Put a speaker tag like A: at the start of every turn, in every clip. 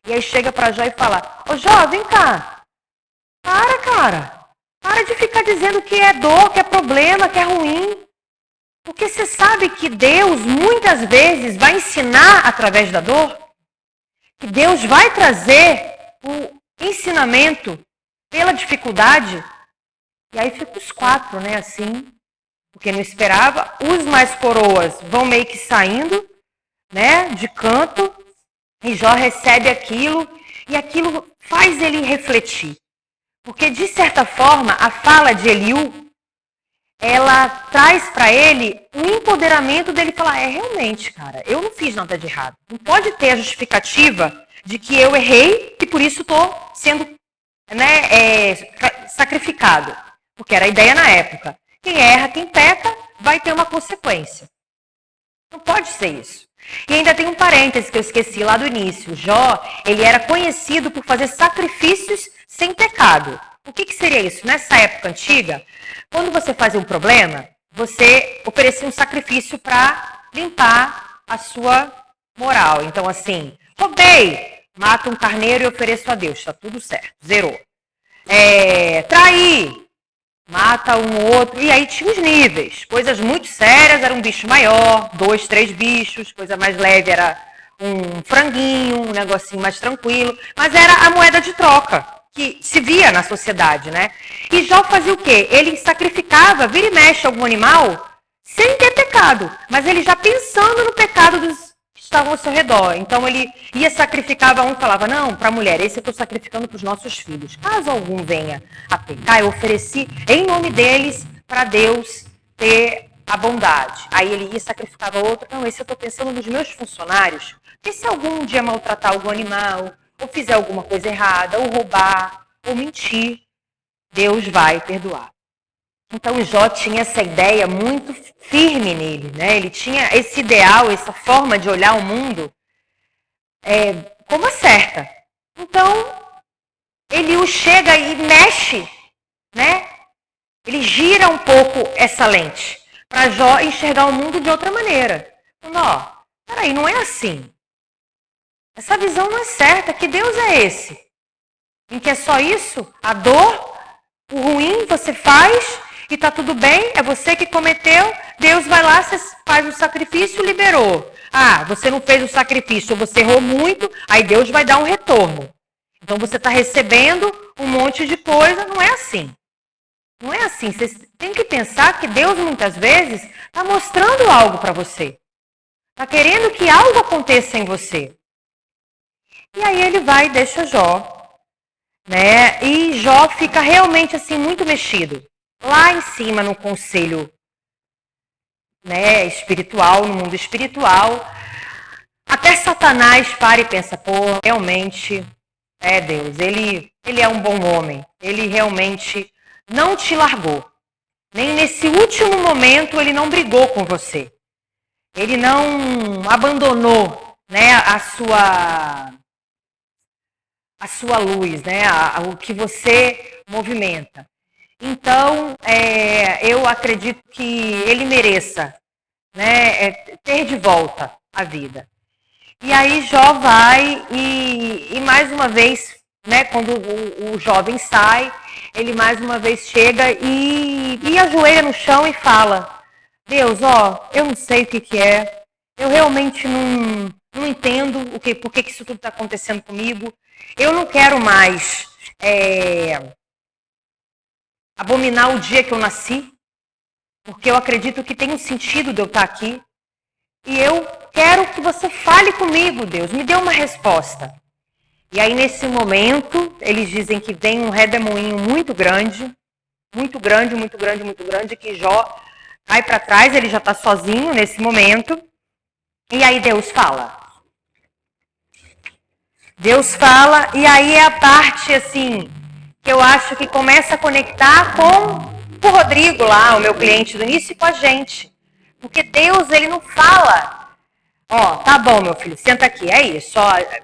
A: E aí chega para Jó e fala, ô Jó, vem cá. Cara. Para de ficar dizendo que é dor, que é problema, que é ruim. Porque você sabe que Deus muitas vezes vai ensinar através da dor. Que Deus vai trazer o ensinamento pela dificuldade. E aí fica os 4, né, assim, porque não esperava. Os mais coroas vão meio que saindo, né, de canto, e Jó recebe aquilo, e aquilo faz ele refletir. Porque, de certa forma, a fala de Eliú, ela traz para ele um empoderamento dele falar, realmente, cara, eu não fiz nada de errado. Não pode ter a justificativa de que eu errei e por isso estou sendo, né, sacrificado. Porque era a ideia na época. Quem erra, quem peca, vai ter uma consequência. Não pode ser isso. E ainda tem um parêntese que eu esqueci lá do início. Jó, ele era conhecido por fazer sacrifícios sem pecado. O que seria isso? Nessa época antiga, quando você fazia um problema, você oferecia um sacrifício para limpar a sua moral. Então, assim, roubei, mata um carneiro e ofereço a Deus. Está tudo certo, zerou. Traí, mata um outro. E aí tinha os níveis. Coisas muito sérias era um bicho maior, 2, 3 bichos. Coisa mais leve era um franguinho, um negocinho mais tranquilo. Mas era a moeda de troca que se via na sociedade, né? E Jó fazia o quê? Ele sacrificava, vira e mexe algum animal sem ter pecado. Mas ele já pensando no pecado dos que estavam ao seu redor. Então ele ia sacrificava um e falava, não, para a mulher, esse eu estou sacrificando para os nossos filhos. Caso algum venha a pecar, eu ofereci em nome deles para Deus ter a bondade. Aí ele ia e sacrificava outro, não, esse eu estou pensando nos meus funcionários, porque se algum dia maltratar algum animal, ou fizer alguma coisa errada, ou roubar, ou mentir, Deus vai perdoar. Então Jó tinha essa ideia muito firme nele, né? Ele tinha esse ideal, essa forma de olhar o mundo como a certa. Então, Eliú chega e mexe, né? Ele gira um pouco essa lente para Jó enxergar o mundo de outra maneira. Falando, peraí, não é assim. Essa visão não é certa. Que Deus é esse? Em que é só isso? A dor, o ruim você faz e tá tudo bem, é você que cometeu, Deus vai lá, você faz o sacrifício, liberou. Você não fez o sacrifício, você errou muito, aí Deus vai dar um retorno. Então você está recebendo um monte de coisa, não é assim. Não é assim. Você tem que pensar que Deus muitas vezes está mostrando algo para você. Está querendo que algo aconteça em você. E aí ele vai e deixa Jó, né? E Jó fica realmente assim muito mexido. Lá em cima no conselho, né, espiritual, no mundo espiritual, até Satanás para e pensa, realmente é Deus, ele é um bom homem, ele realmente não te largou. Nem nesse último momento ele não brigou com você. Ele não abandonou, né, a sua luz, né, o que você movimenta. Então, eu acredito que ele mereça, né, ter de volta a vida. E aí Jó vai e mais uma vez, né, quando o jovem sai, ele mais uma vez chega e ajoelha no chão e fala, Deus, eu não sei o que é, eu realmente não entendo por que isso tudo está acontecendo comigo, eu não quero mais abominar o dia que eu nasci, porque eu acredito que tem um sentido de eu estar aqui. E eu quero que você fale comigo, Deus, me dê uma resposta. E aí, nesse momento, eles dizem que vem um redemoinho muito grande, que Jó cai para trás, ele já está sozinho nesse momento. E aí Deus fala. Deus fala, e aí é a parte, assim, que eu acho que começa a conectar com o Rodrigo lá, o meu cliente do início, e com a gente. Porque Deus, ele não fala, tá bom, meu filho, senta aqui, é isso.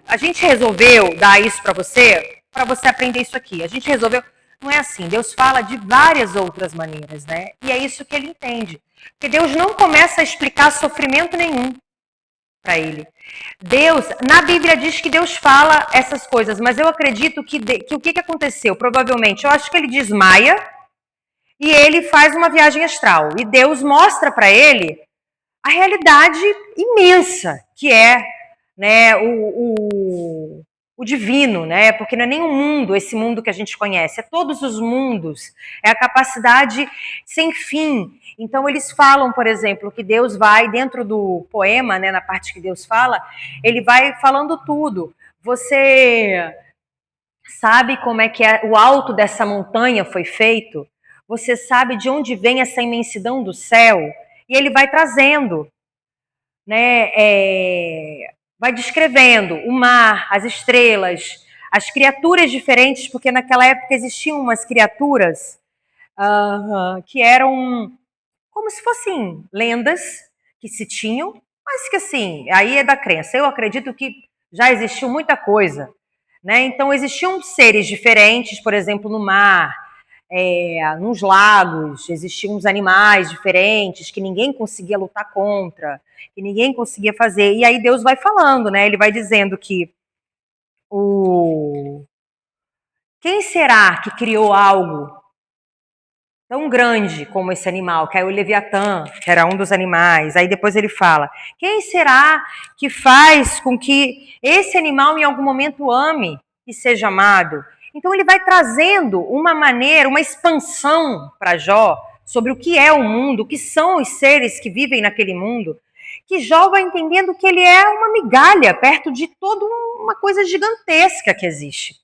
A: A gente resolveu dar isso para você aprender isso aqui. A gente resolveu. Não é assim. Deus fala de várias outras maneiras, né? E é isso que ele entende. Porque Deus não começa a explicar sofrimento nenhum. para ele. Deus, na Bíblia diz que Deus fala essas coisas, mas eu acredito que o que aconteceu? Provavelmente, eu acho que ele desmaia e ele faz uma viagem astral. E Deus mostra para ele a realidade imensa que é, né, o divino, né? Porque não é nem um mundo, esse mundo que a gente conhece, é todos os mundos, é a capacidade sem fim. Então eles falam, por exemplo, que Deus vai, dentro do poema, né, na parte que Deus fala, ele vai falando tudo. Você sabe como é que o alto dessa montanha foi feito? Você sabe de onde vem essa imensidão do céu? E ele vai trazendo, né, vai descrevendo o mar, as estrelas, as criaturas diferentes, porque naquela época existiam umas criaturas que eram como se fossem lendas que se tinham, mas que assim, aí é da crença. Eu acredito que já existiu muita coisa, né? Então existiam seres diferentes, por exemplo, no mar, nos lagos, existiam uns animais diferentes que ninguém conseguia lutar contra, que ninguém conseguia fazer. E aí Deus vai falando, né? Ele vai dizendo que quem será que criou algo tão grande como esse animal, que é o Leviatã, que era um dos animais. Aí depois ele fala, quem será que faz com que esse animal em algum momento ame e seja amado? Então ele vai trazendo uma maneira, uma expansão para Jó sobre o que é o mundo, o que são os seres que vivem naquele mundo, que Jó vai entendendo que ele é uma migalha perto de toda uma coisa gigantesca que existe.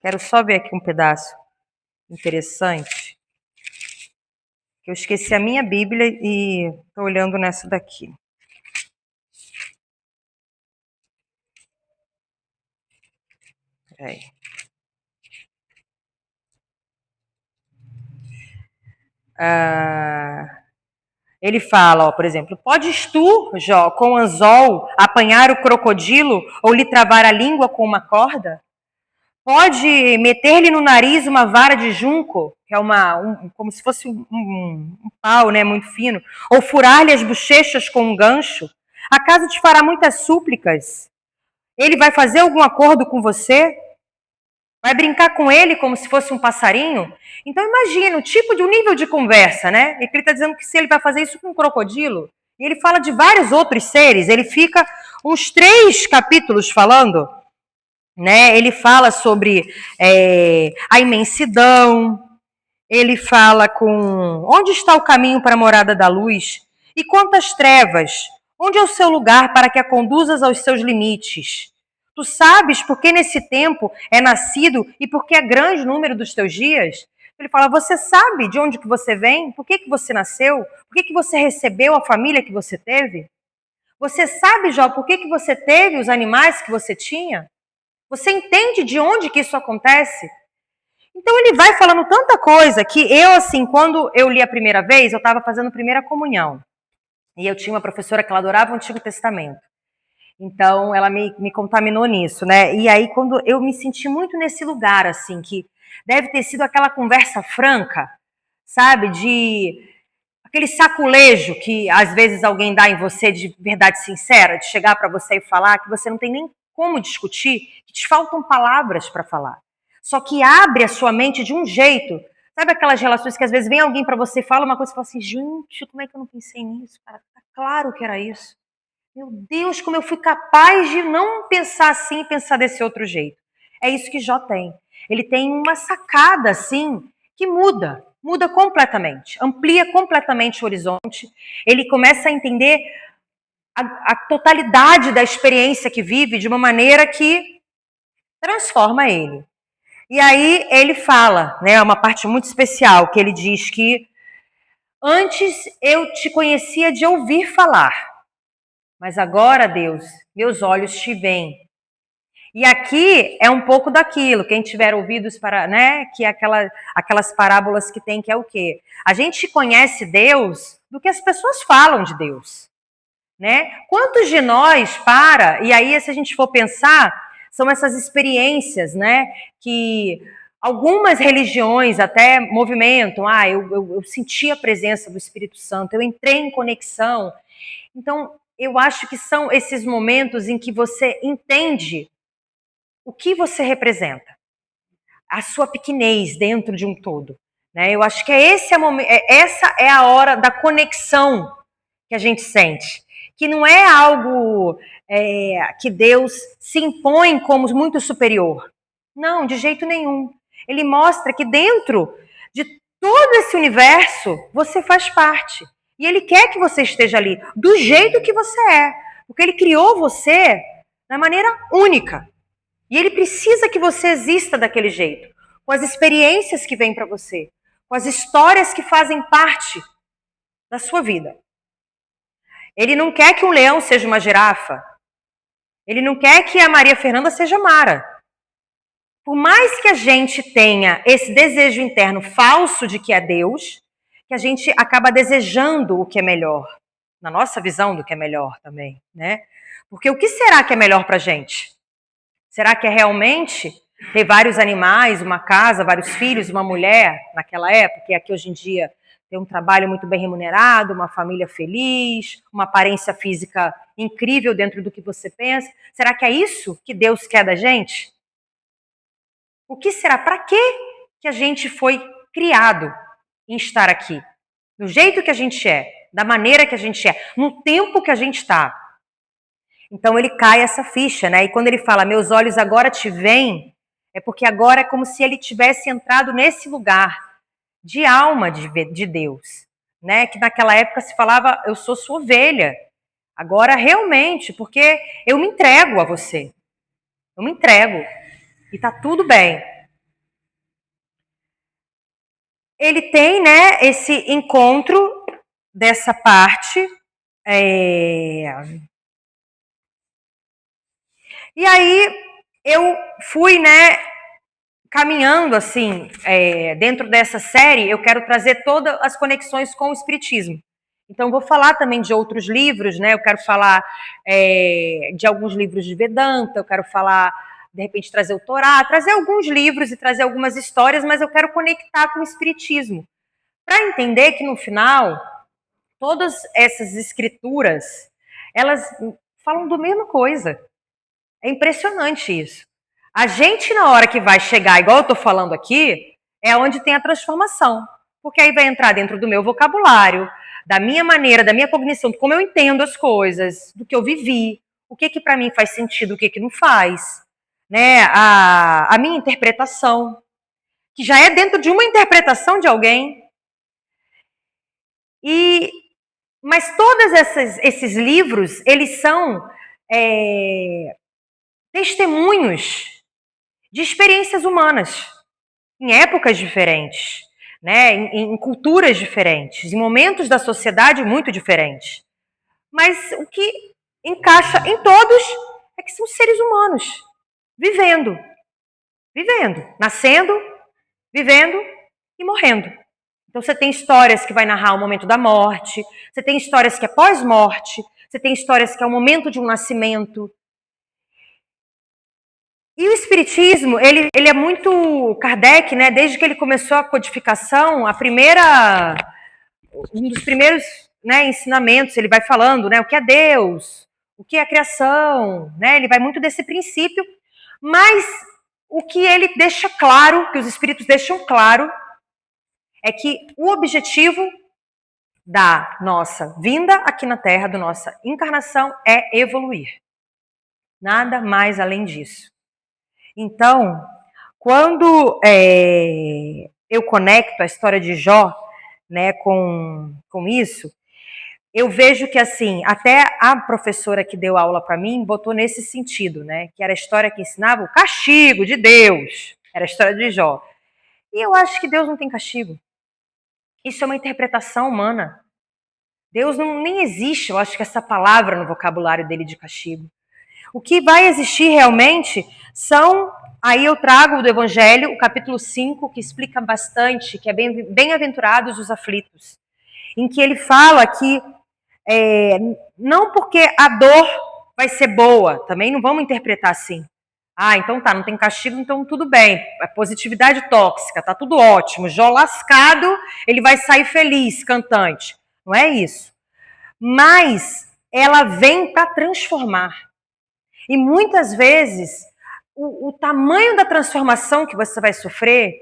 A: Quero só ver aqui um pedaço interessante. Eu esqueci a minha Bíblia e estou olhando nessa daqui. Peraí. Ele fala, ó, por exemplo, podes tu, Jó, com anzol, apanhar o crocodilo ou lhe travar a língua com uma corda? Pode meter-lhe no nariz uma vara de junco, que é como se fosse um pau, né, muito fino, ou furar-lhe as bochechas com um gancho? Acaso te fará muitas súplicas? Ele vai fazer algum acordo com você? Vai brincar com ele como se fosse um passarinho? Então imagina o tipo de nível de conversa, né? E ele está dizendo que se ele vai fazer isso com um crocodilo, e ele fala de vários outros seres, ele fica uns 3 capítulos falando, né? Ele fala sobre a imensidão, ele fala com onde está o caminho para a morada da luz e quantas trevas, onde é o seu lugar para que a conduzas aos seus limites? Tu sabes por que nesse tempo é nascido e por que é grande o número dos teus dias? Ele fala, você sabe de onde que você vem? Por que você nasceu? Por que você recebeu a família que você teve? Você sabe, Jó, por que você teve os animais que você tinha? Você entende de onde que isso acontece? Então ele vai falando tanta coisa que eu, assim, quando eu li a primeira vez, eu estava fazendo primeira comunhão. E eu tinha uma professora que ela adorava o Antigo Testamento. Então ela me contaminou nisso, né? E aí quando eu me senti muito nesse lugar, assim, que deve ter sido aquela conversa franca, sabe? De aquele saculejo que às vezes alguém dá em você de verdade sincera, de chegar para você e falar que você não tem nem como discutir, que te faltam palavras para falar. Só que abre a sua mente de um jeito. Sabe aquelas relações que às vezes vem alguém para você e fala uma coisa e fala assim, gente, como é que eu não pensei nisso? Cara, tá claro que era isso. Meu Deus, como eu fui capaz de não pensar assim e pensar desse outro jeito. É isso que Jó tem. Ele tem uma sacada assim que muda completamente, amplia completamente o horizonte. Ele começa a entender a totalidade da experiência que vive de uma maneira que transforma ele. E aí ele fala, né, uma parte muito especial, que ele diz que antes eu te conhecia de ouvir falar, mas agora, Deus, meus olhos te veem. E aqui é um pouco daquilo, quem tiver ouvidos para, né, que é aquelas parábolas que tem, que é o quê? A gente conhece Deus do que as pessoas falam de Deus, né? Quantos de nós e aí se a gente for pensar, são essas experiências, né, que algumas religiões até movimentam, eu senti a presença do Espírito Santo, eu entrei em conexão. Então, eu acho que são esses momentos em que você entende o que você representa, a sua pequenez dentro de um todo. Né? Eu acho que essa é a hora da conexão que a gente sente. Que não é algo que Deus se impõe como muito superior. Não, de jeito nenhum. Ele mostra que dentro de todo esse universo, você faz parte. E Ele quer que você esteja ali, do jeito que você é. Porque Ele criou você da maneira única. E Ele precisa que você exista daquele jeito. Com as experiências que vêm para você. Com as histórias que fazem parte da sua vida. Ele não quer que um leão seja uma girafa. Ele não quer que a Maria Fernanda seja Mara. Por mais que a gente tenha esse desejo interno falso de que é Deus, que a gente acaba desejando o que é melhor, na nossa visão do que é melhor também, né? Porque o que será que é melhor pra gente? Será que é realmente ter vários animais, uma casa, vários filhos, uma mulher, naquela época, e aqui hoje em dia ter um trabalho muito bem remunerado, uma família feliz, uma aparência física incrível dentro do que você pensa? Será que é isso que Deus quer da gente? O que será? Para que a gente foi criado em estar aqui? Do jeito que a gente é, da maneira que a gente é, no tempo que a gente está. Então ele cai essa ficha, né? E quando ele fala, meus olhos agora te veem, é porque agora é como se ele tivesse entrado nesse lugar de alma de Deus, né? Que naquela época se falava, eu sou sua ovelha. Agora realmente, porque eu me entrego a você. Eu me entrego. E tá tudo bem. Ele tem, né, esse encontro dessa parte. E aí eu fui, né, caminhando assim, dentro dessa série, eu quero trazer todas as conexões com o Espiritismo. Então, vou falar também de outros livros, né? Eu quero falar de alguns livros de Vedanta, eu quero falar, de repente, trazer o Torá, trazer alguns livros e trazer algumas histórias, mas eu quero conectar com o Espiritismo. Para entender que, no final, todas essas escrituras, elas falam da mesma coisa. É impressionante isso. A gente, na hora que vai chegar, igual eu estou falando aqui, é onde tem a transformação. Porque aí vai entrar dentro do meu vocabulário, da minha maneira, da minha cognição, de como eu entendo as coisas, do que eu vivi, o que para mim faz sentido, o que não faz. Né? A minha interpretação, que já é dentro de uma interpretação de alguém. Mas todos esses livros, eles são testemunhos de experiências humanas, em épocas diferentes, né? Em culturas diferentes, em momentos da sociedade muito diferentes. Mas o que encaixa em todos é que são seres humanos, vivendo, nascendo, vivendo e morrendo. Então você tem histórias que vai narrar o momento da morte, você tem histórias que é pós-morte, você tem histórias que é o momento de um nascimento. E o Espiritismo, ele é muito Kardec, né? Desde que ele começou a codificação, um dos primeiros, né, ensinamentos, ele vai falando, né, o que é Deus, o que é a criação, né? Ele vai muito desse princípio, mas o que ele deixa claro, que os espíritos deixam claro, é que o objetivo da nossa vinda aqui na Terra, da nossa encarnação, é evoluir. Nada mais além disso. Então, quando eu conecto a história de Jó, né, com isso, eu vejo que, assim, até a professora que deu aula para mim botou nesse sentido, né, que era a história que ensinava o castigo de Deus, era a história de Jó. E eu acho que Deus não tem castigo. Isso é uma interpretação humana. Deus nem existe, eu acho que essa palavra no vocabulário dele de castigo. O que vai existir realmente são, aí eu trago do Evangelho, o capítulo 5, que explica bastante, que é bem-aventurados os aflitos, em que ele fala que não porque a dor vai ser boa, também não vamos interpretar assim. Ah, então tá, não tem castigo, então tudo bem. É positividade tóxica, tá tudo ótimo. Jó lascado, ele vai sair feliz, cantante. Não é isso. Mas ela vem para transformar. E muitas vezes, o tamanho da transformação que você vai sofrer,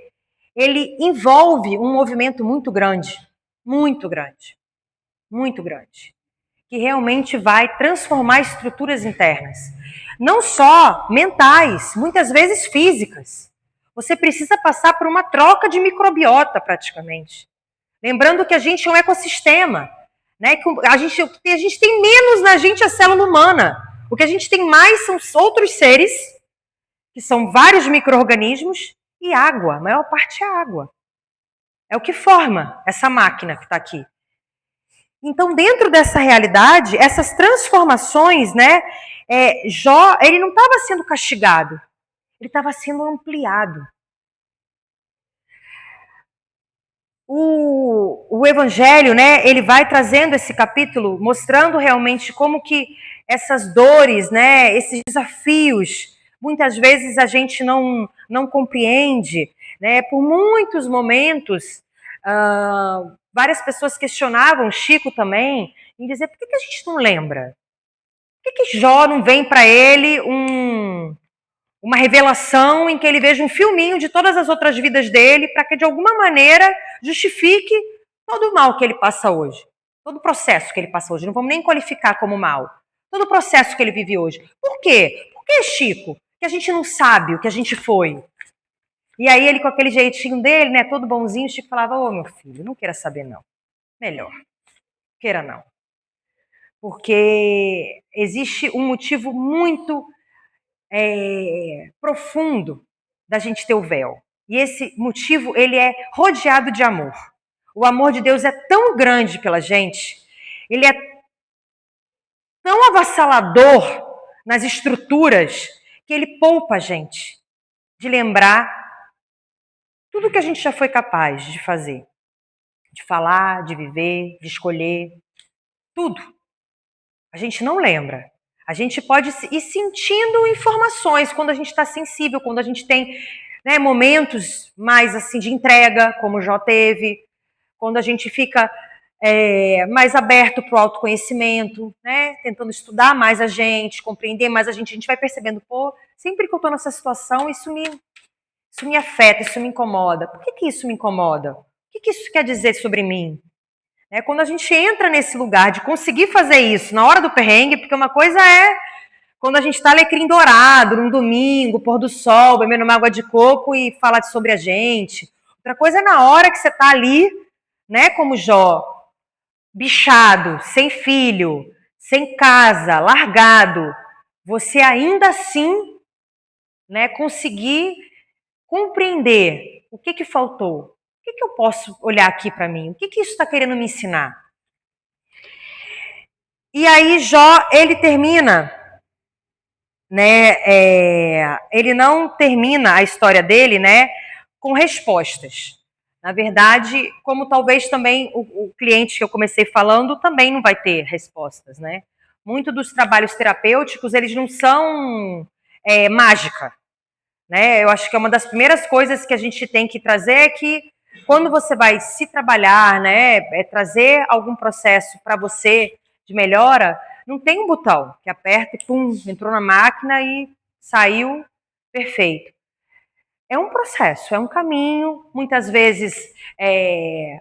A: ele envolve um movimento muito grande, muito grande, muito grande, que realmente vai transformar estruturas internas. Não só mentais, muitas vezes físicas. Você precisa passar por uma troca de microbiota, praticamente. Lembrando que a gente é um ecossistema, né? A gente tem menos na gente a célula humana. O que a gente tem mais são outros seres, que são vários micro-organismos, e água. A maior parte é água. É o que forma essa máquina que está aqui. Então, dentro dessa realidade, essas transformações, né? Jó, ele não estava sendo castigado, ele estava sendo ampliado. O Evangelho, né, ele vai trazendo esse capítulo, mostrando realmente como que essas dores, né, esses desafios, muitas vezes a gente não compreende, né, por muitos momentos, várias pessoas questionavam, Chico também, em dizer, por que a gente não lembra? Por que Jó não vem para ele uma revelação em que ele veja um filminho de todas as outras vidas dele para que, de alguma maneira, justifique todo o mal que ele passa hoje. Todo o processo que ele passa hoje. Não vamos nem qualificar como mal. Todo o processo que ele vive hoje. Por quê? Por que, Chico? Que a gente não sabe o que a gente foi. E aí ele, com aquele jeitinho dele, né, todo bonzinho, Chico falava, ô meu filho, não queira saber não. Melhor. Queira não. Porque existe um motivo muito profundo da gente ter o véu. E esse motivo, ele é rodeado de amor. O amor de Deus é tão grande pela gente, ele é tão avassalador nas estruturas, que ele poupa a gente de lembrar tudo que a gente já foi capaz de fazer. De falar, de viver, de escolher, tudo. A gente não lembra. A gente pode ir sentindo informações quando a gente está sensível, quando a gente tem, né, momentos mais assim de entrega, como o Jó teve, quando a gente fica mais aberto para o autoconhecimento, né, tentando estudar mais a gente, compreender mais a gente vai percebendo, pô, sempre que eu estou nessa situação, isso me afeta, isso me incomoda. Por que isso me incomoda? O que isso quer dizer sobre mim? Quando a gente entra nesse lugar de conseguir fazer isso na hora do perrengue, porque uma coisa é quando a gente está alecrim dourado, num domingo, pôr do sol, bebendo uma água de coco e falar sobre a gente. Outra coisa é na hora que você está ali, né, como Jó, bichado, sem filho, sem casa, largado, você ainda assim, né, conseguir compreender o que faltou. O que eu posso olhar aqui para mim? O que isso está querendo me ensinar? E aí Jó, ele termina, né? Ele não termina a história dele, né, com respostas. Na verdade, como talvez também o cliente que eu comecei falando também não vai ter respostas, né? Muito dos trabalhos terapêuticos, eles não são mágica, né? Eu acho que é uma das primeiras coisas que a gente tem que trazer é que quando você vai se trabalhar, né, trazer algum processo para você de melhora, não tem um botão que aperta e pum, entrou na máquina e saiu perfeito. É um processo, é um caminho, muitas vezes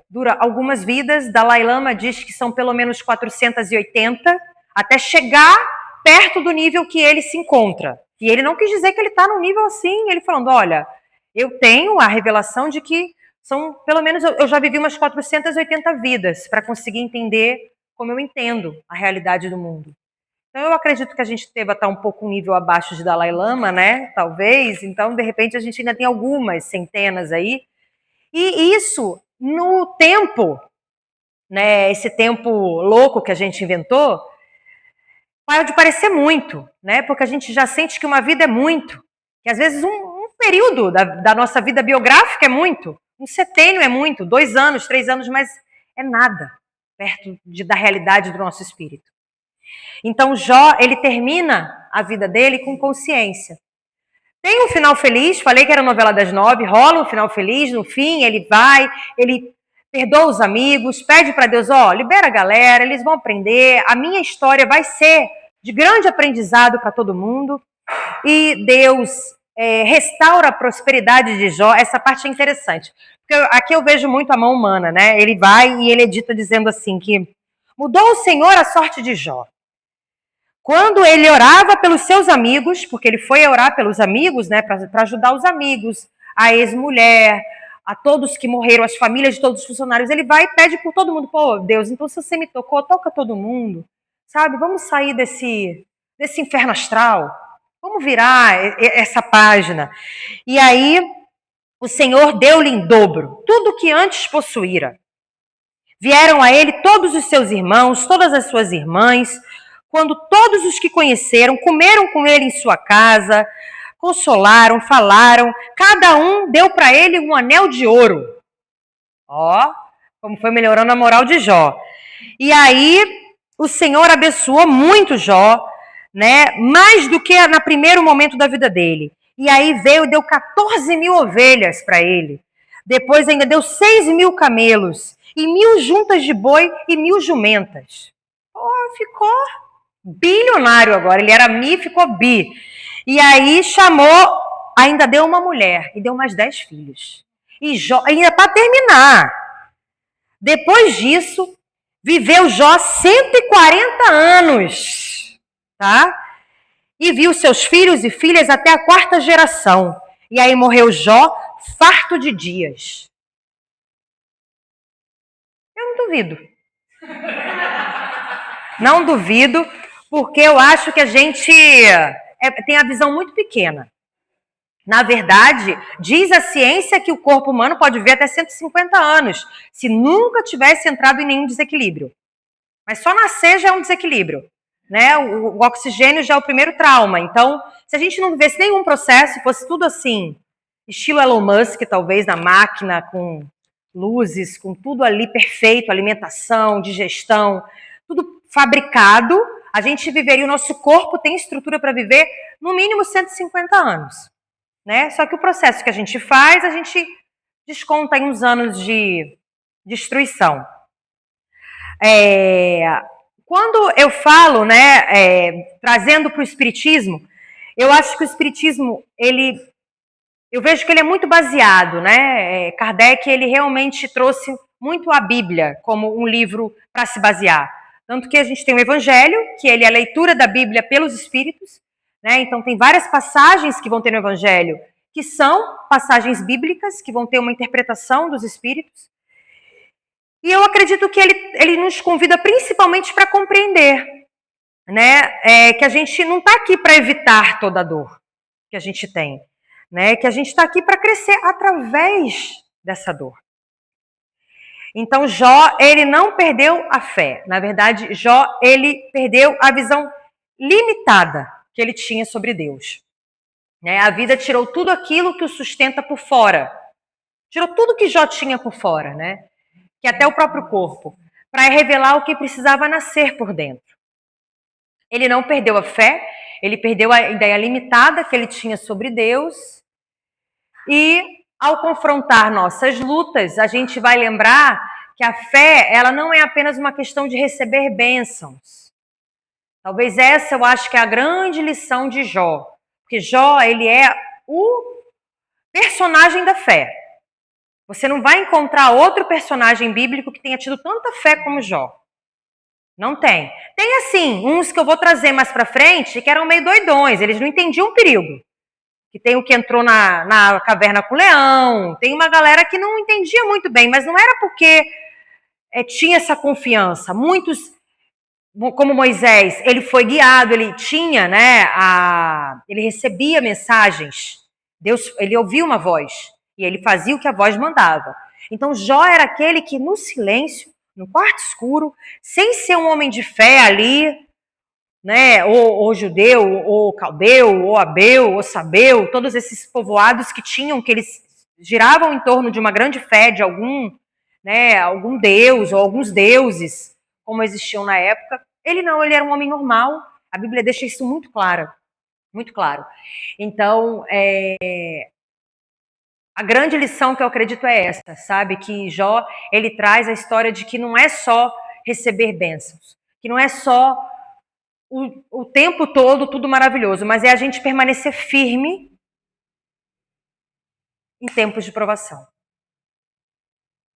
A: dura algumas vidas. Dalai Lama diz que são pelo menos 480 até chegar perto do nível que ele se encontra. E ele não quis dizer que ele está num nível assim, ele falando, olha, eu tenho a revelação de que são, pelo menos, eu já vivi umas 480 vidas para conseguir entender como eu entendo a realidade do mundo. Então, eu acredito que a gente deva estar um pouco um nível abaixo de Dalai Lama, né? Talvez. Então, de repente, a gente ainda tem algumas centenas aí. E isso, no tempo, né? Esse tempo louco que a gente inventou, pode parecer muito, né? Porque a gente já sente que uma vida é muito. Que às vezes um período da nossa vida biográfica é muito. Um setênio é muito. 2 anos, 3 anos, mas é nada perto da realidade do nosso espírito. Então Jó, ele termina a vida dele com consciência. Tem um final feliz, falei que era a novela das 9, rola um final feliz, no fim ele perdoa os amigos, pede para Deus, libera a galera, eles vão aprender, a minha história vai ser de grande aprendizado para todo mundo. E Deus restaura a prosperidade de Jó. Essa parte é interessante, porque aqui eu vejo muito a mão humana, né? Ele vai e ele edita dizendo assim que mudou o Senhor a sorte de Jó. Quando ele orava pelos seus amigos, porque ele foi orar pelos amigos, né, para ajudar os amigos, a ex-mulher, a todos que morreram, as famílias de todos os funcionários, ele vai e pede por todo mundo, pô, Deus, então se você me tocou, toca todo mundo, sabe? Vamos sair desse inferno astral, vamos virar essa página. E aí, o Senhor deu-lhe em dobro tudo que antes possuíra. Vieram a ele todos os seus irmãos, todas as suas irmãs, quando todos os que conheceram comeram com ele em sua casa, consolaram, falaram, cada um deu para ele um anel de ouro. Como foi melhorando a moral de Jó. E aí o Senhor abençoou muito Jó, né? Mais do que no primeiro momento da vida dele. E aí veio e deu 14 mil ovelhas para ele. Depois ainda deu 6 mil camelos, e 1.000 juntas de boi e 1.000 jumentas. Ficou bilionário agora. Ele era mi, ficou bi. E aí chamou, ainda deu uma mulher, e deu mais 10 filhos. E Jó, ainda para terminar, depois disso, viveu Jó 140 anos, tá? E viu seus filhos e filhas até a 4ª geração. E aí morreu Jó, farto de dias. Eu não duvido. Não duvido, porque eu acho que a gente tem a visão muito pequena. Na verdade, diz a ciência que o corpo humano pode viver até 150 anos, se nunca tivesse entrado em nenhum desequilíbrio. Mas só nascer já é um desequilíbrio, né? O oxigênio já é o primeiro trauma. Então, se a gente não vivesse nenhum processo, fosse tudo assim, estilo Elon Musk, talvez, na máquina, com luzes, com tudo ali perfeito, alimentação, digestão, tudo fabricado, a gente viveria, o nosso corpo tem estrutura para viver no mínimo 150 anos. Né? Só que o processo que a gente faz, a gente desconta em uns anos de destruição. Quando eu falo, né, trazendo para o Espiritismo, eu acho que o Espiritismo, eu vejo que ele é muito baseado, né? Kardec, ele realmente trouxe muito a Bíblia como um livro para se basear. Tanto que a gente tem o Evangelho, que ele é a leitura da Bíblia pelos Espíritos, né? Então tem várias passagens que vão ter no Evangelho, que são passagens bíblicas, que vão ter uma interpretação dos Espíritos. E eu acredito que ele nos convida principalmente para compreender, né? Que a gente não está aqui para evitar toda a dor que a gente tem, né? Que a gente está aqui para crescer através dessa dor. Então, Jó, ele não perdeu a fé. Na verdade, Jó, ele perdeu a visão limitada que ele tinha sobre Deus. Né? A vida tirou tudo aquilo que o sustenta por fora. Tirou tudo que Jó tinha por fora, né? Que até o próprio corpo, para revelar o que precisava nascer por dentro. Ele não perdeu a fé, ele perdeu a ideia limitada que ele tinha sobre Deus. E ao confrontar nossas lutas, a gente vai lembrar que a fé, ela não é apenas uma questão de receber bênçãos. Talvez essa eu acho que é a grande lição de Jó. Porque Jó, ele é o personagem da fé. Você não vai encontrar outro personagem bíblico que tenha tido tanta fé como Jó. Não tem. Tem, assim, uns que eu vou trazer mais pra frente que eram meio doidões, eles não entendiam o perigo. Que tem o que entrou na caverna com o leão, tem uma galera que não entendia muito bem, mas não era porque tinha essa confiança. Muitos, como Moisés, ele foi guiado, ele tinha, né, ele recebia mensagens. Deus, ele ouvia uma voz e ele fazia o que a voz mandava. Então Jó era aquele que no silêncio, no quarto escuro, sem ser um homem de fé ali, né, ou judeu, ou caldeu, ou abeu, ou sabeu, todos esses povoados que eles giravam em torno de uma grande fé de algum deus ou alguns deuses, como existiam na época. Ele não, ele era um homem normal. A Bíblia deixa isso muito claro, muito claro. Então, A grande lição que eu acredito é essa, sabe? Que Jó, ele traz a história de que não é só receber bênçãos, que não é só o tempo todo tudo maravilhoso, mas é a gente permanecer firme em tempos de provação.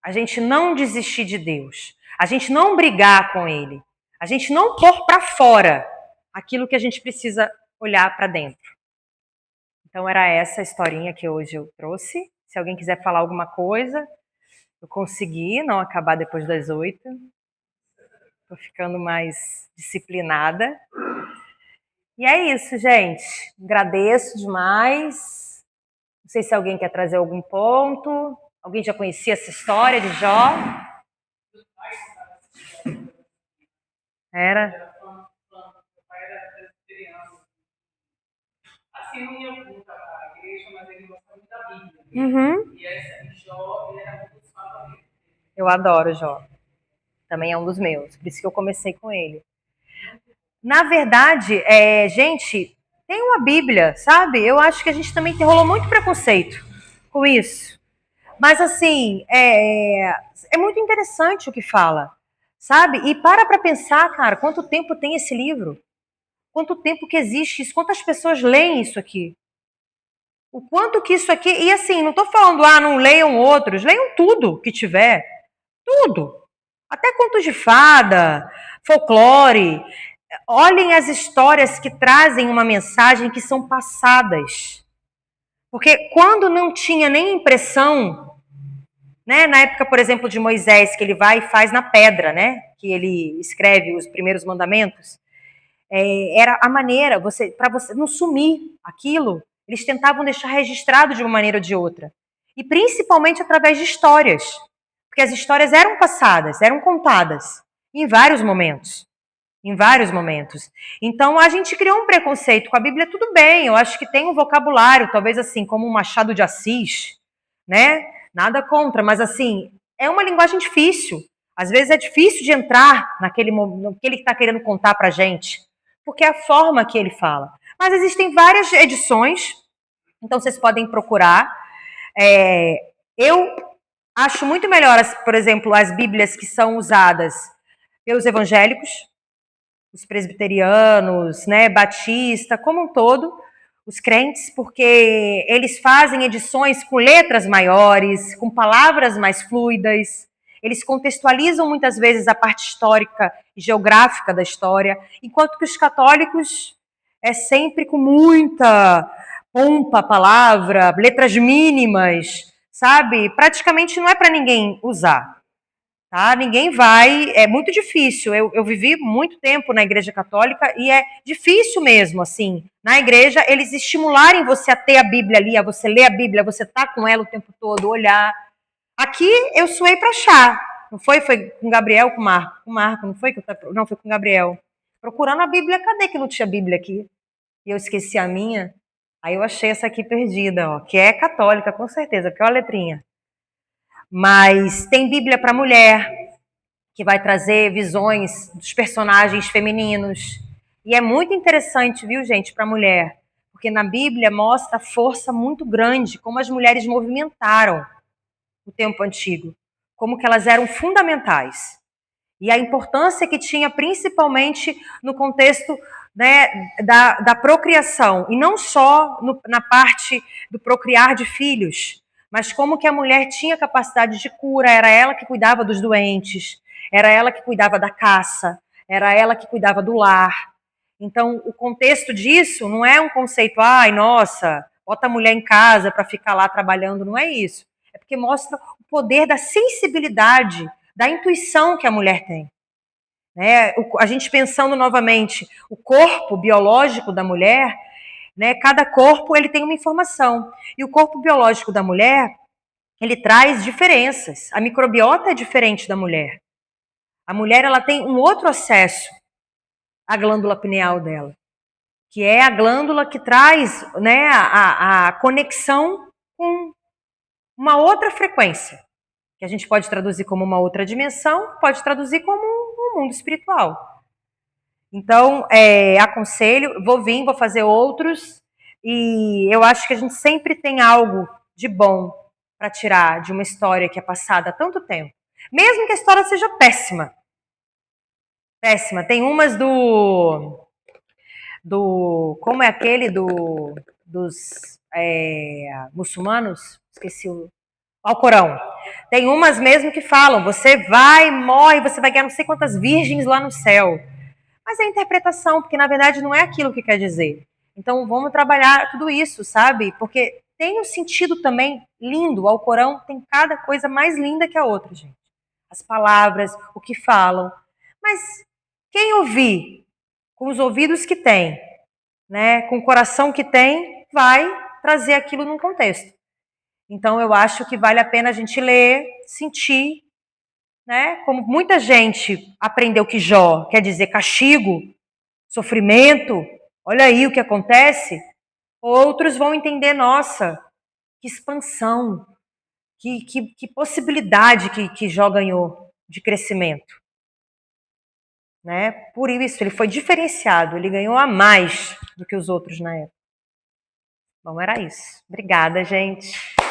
A: A gente não desistir de Deus, a gente não brigar com Ele, a gente não pôr para fora aquilo que a gente precisa olhar para dentro. Então era essa a historinha que hoje eu trouxe. Se alguém quiser falar alguma coisa, eu consegui não acabar depois das 8. Tô ficando mais disciplinada. E é isso, gente. Agradeço demais. Não sei se alguém quer trazer algum ponto. Alguém já conhecia essa história de Jó? Era?
B: Assim, não ia muito para a igreja, mas ele gostava muito da Bíblia.
A: Uhum.
B: E esse Jó, ele era muito dos favoritos.
A: Eu adoro Jó. Também é um dos meus. Por isso que eu comecei com ele. Na verdade, gente, tem uma Bíblia, sabe? Eu acho que a gente também rolou muito preconceito com isso. Mas, assim, é muito interessante o que fala, sabe? E para pensar, cara, quanto tempo tem esse livro? Quanto tempo que existe isso? Quantas pessoas leem isso aqui? O quanto que isso aqui... E, assim, não tô falando, não leiam outros. Leiam tudo que tiver. Tudo. Até contos de fada, folclore. Olhem as histórias que trazem uma mensagem que são passadas. Porque quando não tinha nem impressão, né, na época, por exemplo, de Moisés, que ele vai e faz na pedra, né, que ele escreve os primeiros mandamentos, era a maneira, para você não sumir aquilo, eles tentavam deixar registrado de uma maneira ou de outra. E principalmente através de histórias. Porque as histórias eram passadas, eram contadas em vários momentos. Em vários momentos. Então a gente criou um preconceito com a Bíblia, tudo bem, eu acho que tem um vocabulário, talvez assim, como um Machado de Assis, né? Nada contra, mas assim, é uma linguagem difícil. Às vezes é difícil de entrar no que ele está querendo contar pra gente, porque é a forma que ele fala. Mas existem várias edições, então vocês podem procurar. Eu acho muito melhor, por exemplo, as Bíblias que são usadas pelos evangélicos, os presbiterianos, né, batista, como um todo, os crentes, porque eles fazem edições com letras maiores, com palavras mais fluidas, eles contextualizam muitas vezes a parte histórica e geográfica da história, enquanto que os católicos é sempre com muita pompa a palavra, letras mínimas, sabe? Praticamente não é para ninguém usar. Tá? Ninguém vai, é muito difícil. Eu vivi muito tempo na Igreja Católica e é difícil mesmo, assim, na igreja, eles estimularem você a ter a Bíblia ali, a você ler a Bíblia, você tá com ela o tempo todo, olhar. Aqui eu suei para achar, não foi? Foi com Gabriel, com Marco. Com Marco, não foi? Não, foi com Gabriel. Procurando a Bíblia, cadê que não tinha Bíblia aqui? E eu esqueci a minha. Aí eu achei essa aqui perdida, ó, que é católica, com certeza, porque olha a letrinha. Mas tem Bíblia para mulher, que vai trazer visões dos personagens femininos. E é muito interessante, viu, gente, para a mulher, porque na Bíblia mostra a força muito grande, como as mulheres movimentaram no tempo antigo, como que elas eram fundamentais. E a importância que tinha principalmente no contexto, né, da procriação, e não só na parte do procriar de filhos, mas como que a mulher tinha capacidade de cura, era ela que cuidava dos doentes, era ela que cuidava da caça, era ela que cuidava do lar. Então, o contexto disso não é um conceito, ai, nossa, bota a mulher em casa para ficar lá trabalhando, não é isso. É porque mostra o poder da sensibilidade, da intuição que a mulher tem. Né? A gente pensando novamente, o corpo biológico da mulher, né? Cada corpo ele tem uma informação. E o corpo biológico da mulher, ele traz diferenças. A microbiota é diferente da mulher. A mulher ela tem um outro acesso à glândula pineal dela, que é a glândula que traz, né, a conexão com uma outra frequência, que a gente pode traduzir como uma outra dimensão, pode traduzir como um mundo espiritual. Então, aconselho, vou fazer outros, e eu acho que a gente sempre tem algo de bom para tirar de uma história que é passada há tanto tempo. Mesmo que a história seja péssima. Péssima. Tem umas como é aquele dos muçulmanos? Esqueci o Alcorão. Tem umas mesmo que falam, você vai, morre, você vai ganhar não sei quantas virgens lá no céu. Mas é interpretação, porque na verdade não é aquilo que quer dizer. Então vamos trabalhar tudo isso, sabe? Porque tem um sentido também lindo. O Alcorão tem cada coisa mais linda que a outra, gente. As palavras, o que falam. Mas quem ouvir com os ouvidos que tem, né, com o coração que tem, vai trazer aquilo num contexto. Então eu acho que vale a pena a gente ler, sentir, né? Como muita gente aprendeu que Jó quer dizer castigo, sofrimento, olha aí o que acontece. Outros vão entender, nossa, que expansão, que possibilidade que Jó ganhou de crescimento. Né? Por isso, ele foi diferenciado, ele ganhou a mais do que os outros na época. Bom, era isso. Obrigada, gente.